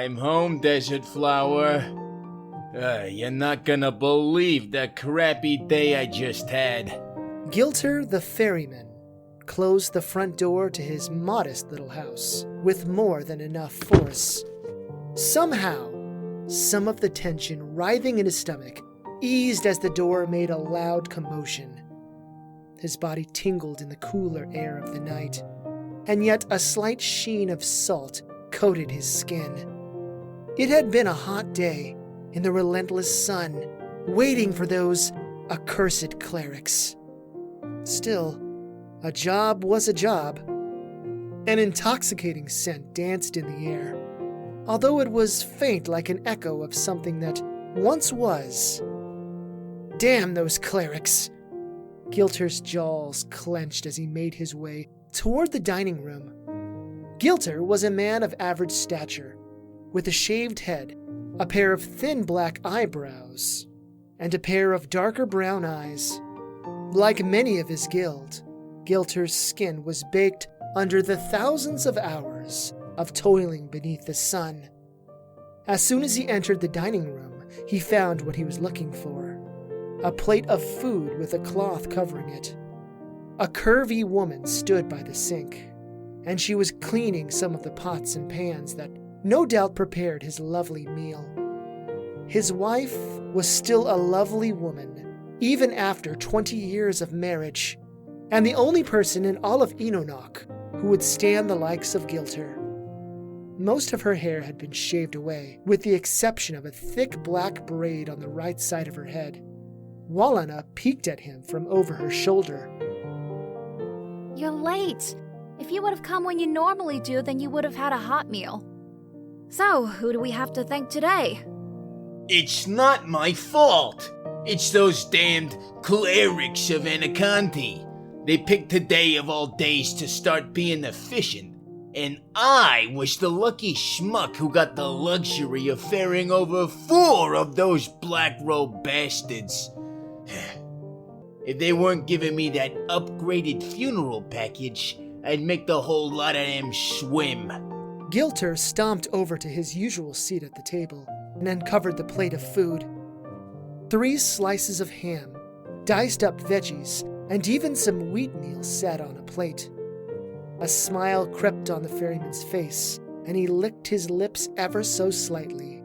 I'm home, Desert Flower. You're not gonna believe the crappy day I just had. Gilter the Ferryman closed the front door to his modest little house with more than enough force. Somehow, some of the tension writhing in his stomach eased as the door made a loud commotion. His body tingled in the cooler air of the night, and yet a slight sheen of salt coated his skin. It had been a hot day in the relentless sun, waiting for those accursed clerics. Still, a job was a job. An intoxicating scent danced in the air, although it was faint like an echo of something that once was. Damn those clerics! Gilter's jaws clenched as he made his way toward the dining room. Gilter was a man of average stature, with a shaved head, a pair of thin black eyebrows, and a pair of darker brown eyes. Like many of his guild, Gilter's skin was baked under the thousands of hours of toiling beneath the sun. As soon as he entered the dining room, he found what he was looking for: a plate of food with a cloth covering it. A curvy woman stood by the sink, and she was cleaning some of the pots and pans that no doubt prepared his lovely meal. His wife was still a lovely woman, even after 20 years of marriage, and the only person in all of Enonok who would stand the likes of Gilter. Most of her hair had been shaved away, with the exception of a thick black braid on the right side of her head. Wallana peeked at him from over her shoulder. You're late. If you would have come when you normally do, then you would have had a hot meal. So, who do we have to thank today? It's not my fault. It's those damned clerics of Anaconti. They picked today of all days to start being efficient, and I was the lucky schmuck who got the luxury of ferrying over 4 of those black-robed bastards. If they weren't giving me that upgraded funeral package, I'd make the whole lot of them swim. Gilter stomped over to his usual seat at the table and uncovered the plate of food. 3 slices of ham, diced up veggies, and even some wheatmeal sat on a plate. A smile crept on the ferryman's face, and he licked his lips ever so slightly.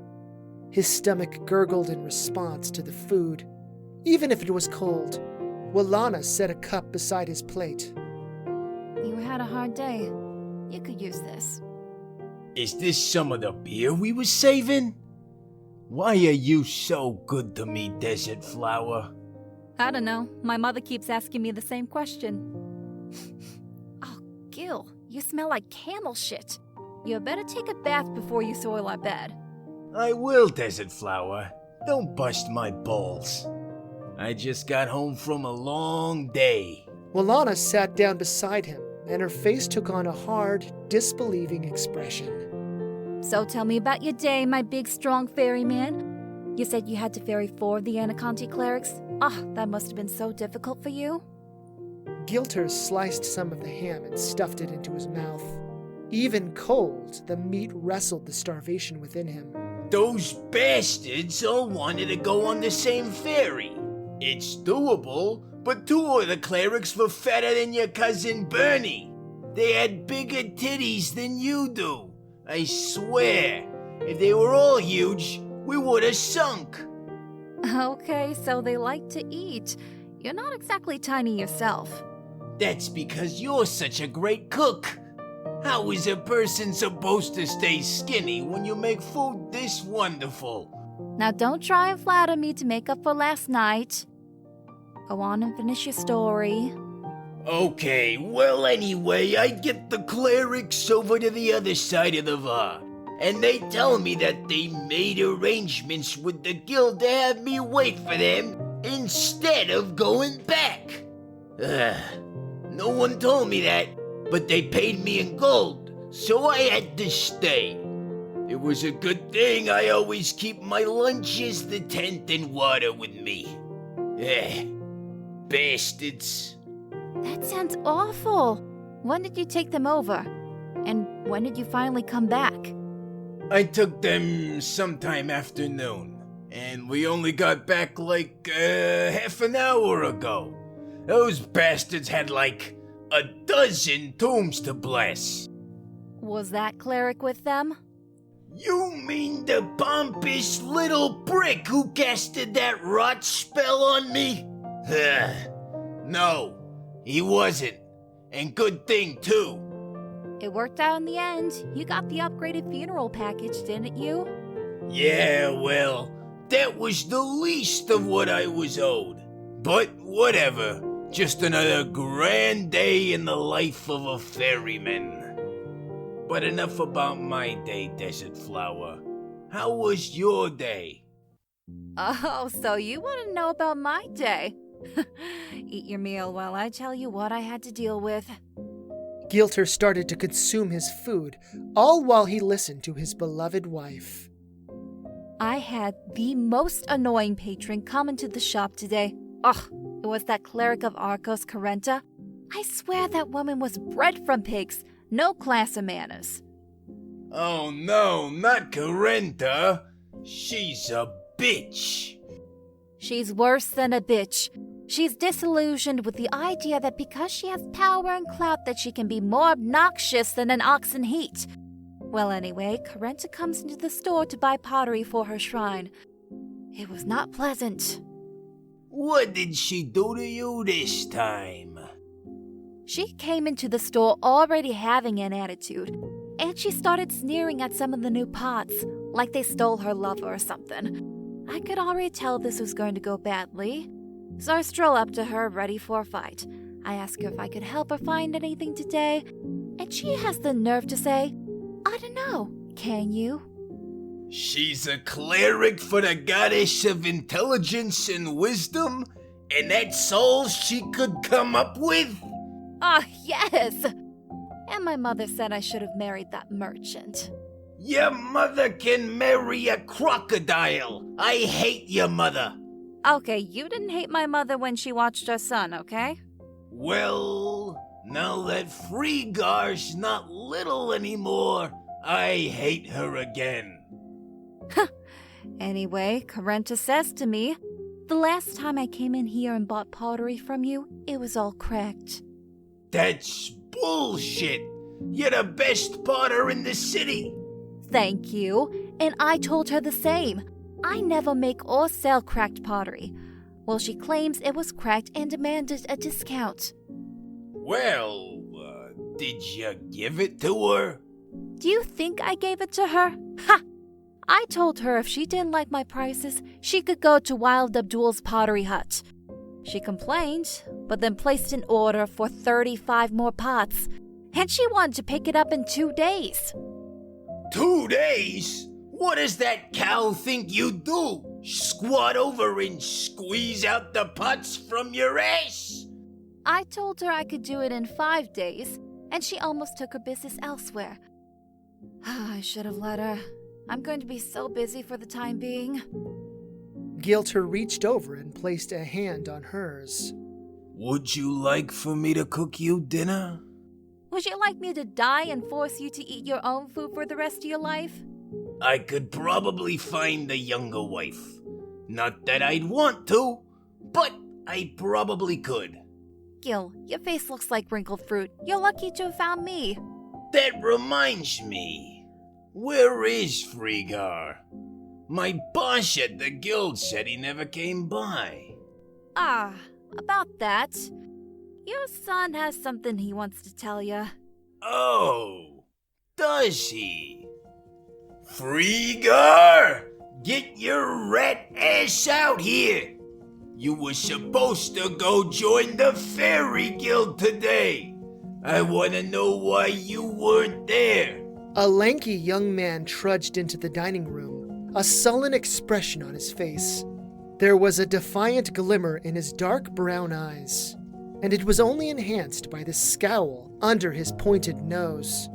His stomach gurgled in response to the food, even if it was cold. Wallana set a cup beside his plate. You had a hard day. You could use this. Is this some of the beer we was saving? Why are you so good to me, Desert Flower? I don't know. My mother keeps asking me the same question. Oh, Gil, you smell like camel shit. You better take a bath before you soil our bed. I will, Desert Flower. Don't bust my balls. I just got home from a long day. Wallana sat down beside him, and her face took on a hard, disbelieving expression. So tell me about your day, my big, strong ferryman. You said you had to ferry 4 of the Anaconti clerics? That must have been so difficult for you. Gilter sliced some of the ham and stuffed it into his mouth. Even cold, the meat wrestled the starvation within him. Those bastards all wanted to go on the same ferry. It's doable, but 2 of the clerics were fatter than your cousin Bernie. They had bigger titties than you do. I swear, if they were all huge, we would have sunk. Okay, so they like to eat. You're not exactly tiny yourself. That's because you're such a great cook. How is a person supposed to stay skinny when you make food this wonderful? Now don't try and flatter me to make up for last night. Go on and finish your story. Okay, well anyway, I get the clerics over to the other side of the bar, and they tell me that they made arrangements with the guild to have me wait for them instead of going back. No one told me that, but they paid me in gold, so I had to stay. It was a good thing I always keep my lunches, the tent, and water with me. Bastards. That sounds awful. When did you take them over? And when did you finally come back? I took them sometime afternoon, and we only got back like half an hour ago. Those bastards had like a dozen tombs to bless. Was that cleric with them? You mean the pompous little prick who casted that rot spell on me? No, he wasn't. And good thing, too. It worked out in the end. You got the upgraded funeral package, didn't you? Yeah, well, that was the least of what I was owed. But whatever, just another grand day in the life of a ferryman. But enough about my day, Desert Flower. How was your day? Oh, so you want to know about my day? Eat your meal while I tell you what I had to deal with. Gilter started to consume his food, all while he listened to his beloved wife. I had the most annoying patron come into the shop today. Ugh, it was that cleric of Arcos, Carenta. I swear that woman was bred from pigs. No class of manners. Oh no, not Carenta. She's a bitch. She's worse than a bitch. She's disillusioned with the idea that because she has power and clout that she can be more obnoxious than an ox in heat. Well, anyway, Carenta comes into the store to buy pottery for her shrine. It was not pleasant. What did she do to you this time? She came into the store already having an attitude, and she started sneering at some of the new pots, like they stole her lover or something. I could already tell this was going to go badly, so I stroll up to her ready for a fight. I ask her if I could help her find anything today, and she has the nerve to say, I don't know, can you? She's a cleric for the goddess of intelligence and wisdom, and that's all she could come up with? Ah, yes! And my mother said I should have married that merchant. Your mother can marry a crocodile. I hate your mother. Okay, you didn't hate my mother when she watched her son, okay? Well, now that Freegar's not little anymore, I hate her again. Anyway, Carenta says to me, the last time I came in here and bought pottery from you, it was all cracked. That's bullshit. You're the best potter in the city. Thank you. And I told her the same. I never make or sell cracked pottery. Well, she claims it was cracked and demanded a discount. Well, did you give it to her? Do you think I gave it to her? Ha! I told her if she didn't like my prices, she could go to Wild Abdul's pottery hut. She complained, but then placed an order for 35 more pots, and she wanted to pick it up in 2 days. 2 days? What does that cow think you do? Squat over and squeeze out the pots from your ass? I told her I could do it in 5 days, and she almost took her business elsewhere. I should have let her. I'm going to be so busy for the time being. Gilter reached over and placed a hand on hers. Would you like for me to cook you dinner? Would you like me to die and force you to eat your own food for the rest of your life? I could probably find a younger wife. Not that I'd want to, but I probably could. Gil, your face looks like wrinkled fruit. You're lucky to have found me. That reminds me. Where is Freegar? My boss at the guild said he never came by. Ah, about that. Your son has something he wants to tell you. Oh, does he? Freegar! Get your rat ass out here! You were supposed to go join the Fairy Guild today. I want to know why you weren't there. A lanky young man trudged into the dining room, a sullen expression on his face. There was a defiant glimmer in his dark brown eyes, and it was only enhanced by the scowl under his pointed nose.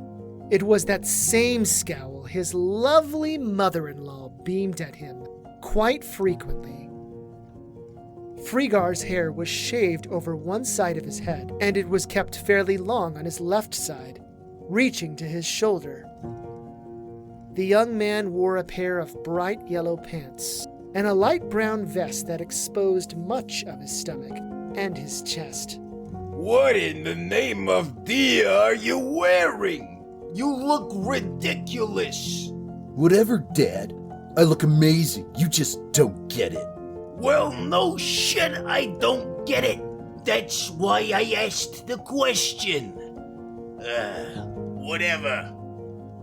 It was that same scowl his lovely mother-in-law beamed at him quite frequently. Freegar's hair was shaved over one side of his head, and it was kept fairly long on his left side, reaching to his shoulder. The young man wore a pair of bright yellow pants and a light brown vest that exposed much of his stomach and his chest. What in the name of Dia are you wearing? You look ridiculous. Whatever, Dad. I look amazing. You just don't get it. Well, no shit, I don't get it. That's why I asked the question. Whatever.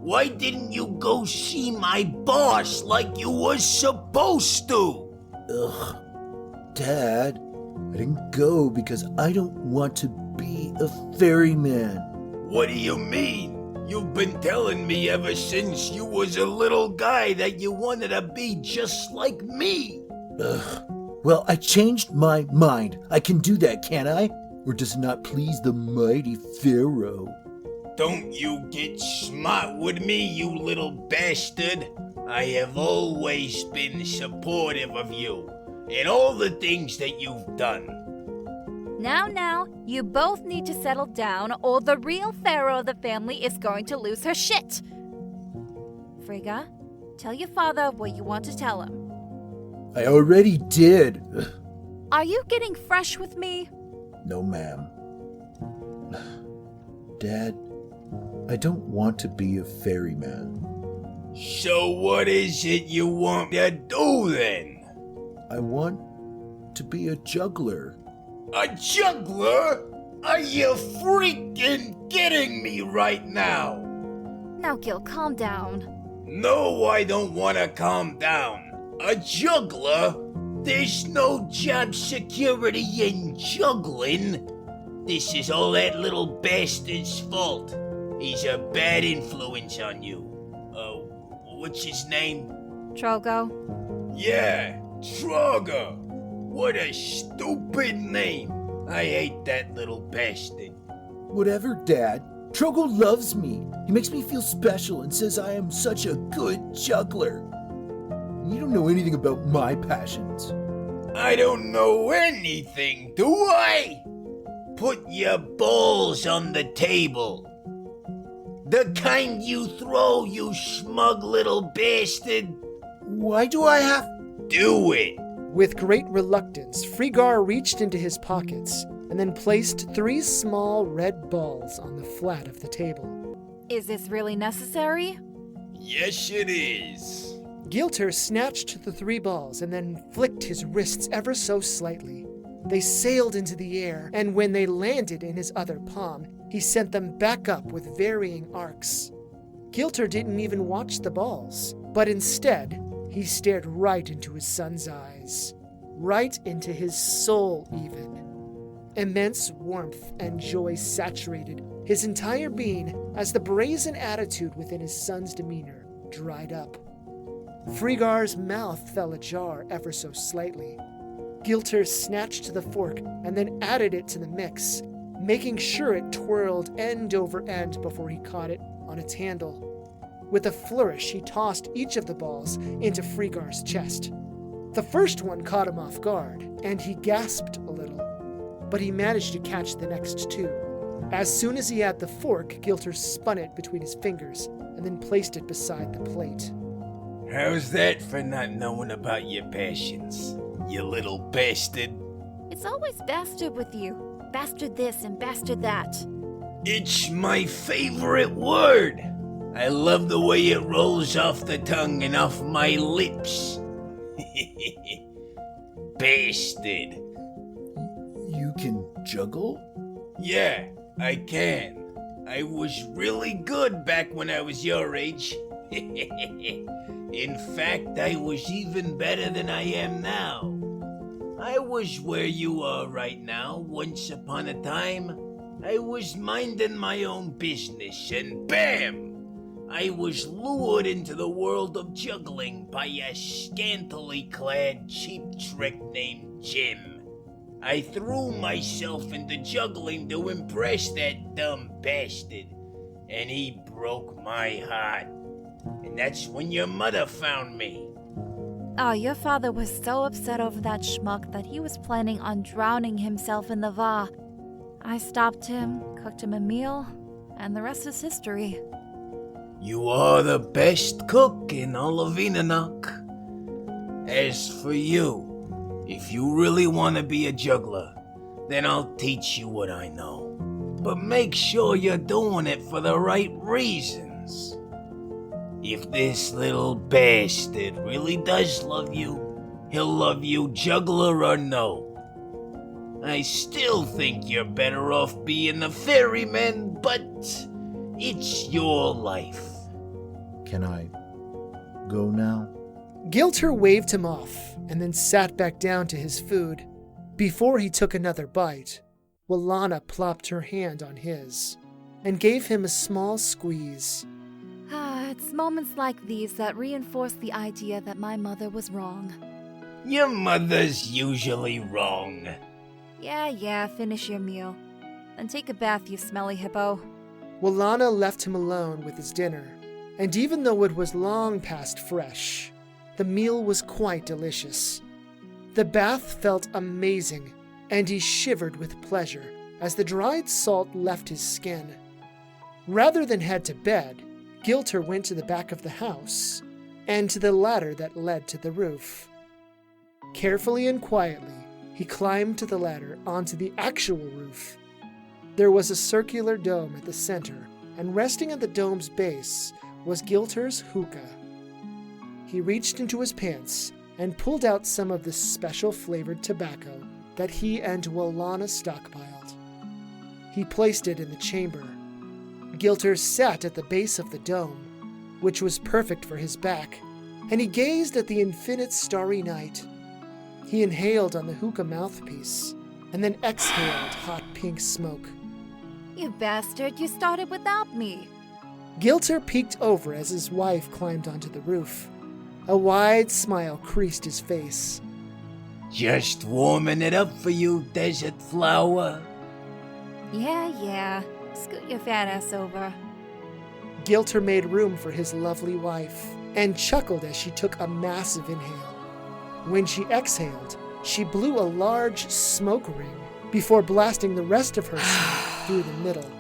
Why didn't you go see my boss like you was supposed to? Ugh. Dad, I didn't go because I don't want to be a ferryman. What do you mean? You've been telling me ever since you was a little guy that you wanted to be just like me. Ugh. Well, I changed my mind. I can do that, can't I? Or does it not please the mighty Pharaoh? Don't you get smart with me, you little bastard. I have always been supportive of you and all the things that you've done. Now, you both need to settle down or the real pharaoh of the family is going to lose her shit. Frigga, tell your father what you want to tell him. I already did. Are you getting fresh with me? No, ma'am. Dad, I don't want to be a ferryman. So what is it you want to do then? I want to be a juggler. A juggler? Are you freaking kidding me right now? Now, Gil, calm down. No, I don't want to calm down. A juggler? There's no job security in juggling. This is all that little bastard's fault. He's a bad influence on you. What's his name? Trogo? Yeah, Trogo. What a stupid name. I hate that little bastard. Whatever, Dad. Trogo loves me. He makes me feel special and says I am such a good juggler. You don't know anything about my passions. I don't know anything, do I? Put your balls on the table. The kind you throw, you smug little bastard. Why do I have... Do it. With great reluctance, Friggar reached into his pockets and then placed 3 small red balls on the flat of the table. Is this really necessary? Yes, it is. Gilter snatched the 3 balls and then flicked his wrists ever so slightly. They sailed into the air, and when they landed in his other palm, he sent them back up with varying arcs. Gilter didn't even watch the balls, but instead, he stared right into his son's eyes, right into his soul even. Immense warmth and joy saturated his entire being as the brazen attitude within his son's demeanor dried up. Friggar's mouth fell ajar ever so slightly. Gilter snatched the fork and then added it to the mix, making sure it twirled end over end before he caught it on its handle. With a flourish, he tossed each of the balls into Friggar's chest. The first one caught him off guard, and he gasped a little, but he managed to catch the next 2. As soon as he had the fork, Gilter spun it between his fingers and then placed it beside the plate. How's that for not knowing about your passions, you little bastard? It's always bastard with you. Bastard this and bastard that. It's my favorite word. I love the way it rolls off the tongue and off my lips. Bastard. You can juggle? Yeah, I can. I was really good back when I was your age. In fact, I was even better than I am now. I was where you are right now. Once upon a time, I was minding my own business, and bam! I was lured into the world of juggling by a scantily clad cheap trick named Jim. I threw myself into juggling to impress that dumb bastard, and he broke my heart. And that's when your mother found me. Oh, your father was so upset over that schmuck that he was planning on drowning himself in the Va. I stopped him, cooked him a meal, and the rest is history. You are the best cook in all of Inanok. As for you, if you really want to be a juggler, then I'll teach you what I know. But make sure you're doing it for the right reasons. If this little bastard really does love you, he'll love you juggler or no. I still think you're better off being a ferryman, but it's your life. Can I go now? Gilter waved him off and then sat back down to his food. Before he took another bite, Wallana plopped her hand on his and gave him a small squeeze. It's moments like these that reinforce the idea that my mother was wrong. Your mother's usually wrong. Yeah, finish your meal. Then take a bath, you smelly hippo. Wallana left him alone with his dinner, and even though it was long past fresh, the meal was quite delicious. The bath felt amazing, and he shivered with pleasure as the dried salt left his skin. Rather than head to bed, Gilter went to the back of the house and to the ladder that led to the roof. Carefully and quietly, he climbed to the ladder onto the actual roof. There was a circular dome at the center, and resting at the dome's base was Gilter's hookah. He reached into his pants and pulled out some of the special flavored tobacco that he and Wallana stockpiled. He placed it in the chamber. Gilter sat at the base of the dome, which was perfect for his back, and he gazed at the infinite starry night. He inhaled on the hookah mouthpiece, and then exhaled hot pink smoke. You bastard, you started without me. Gilter peeked over as his wife climbed onto the roof. A wide smile creased his face. Just warming it up for you, desert flower. Yeah. Scoot your fat ass over. Gilter made room for his lovely wife and chuckled as she took a massive inhale. When she exhaled, she blew a large smoke ring before blasting the rest of her smoke through the middle.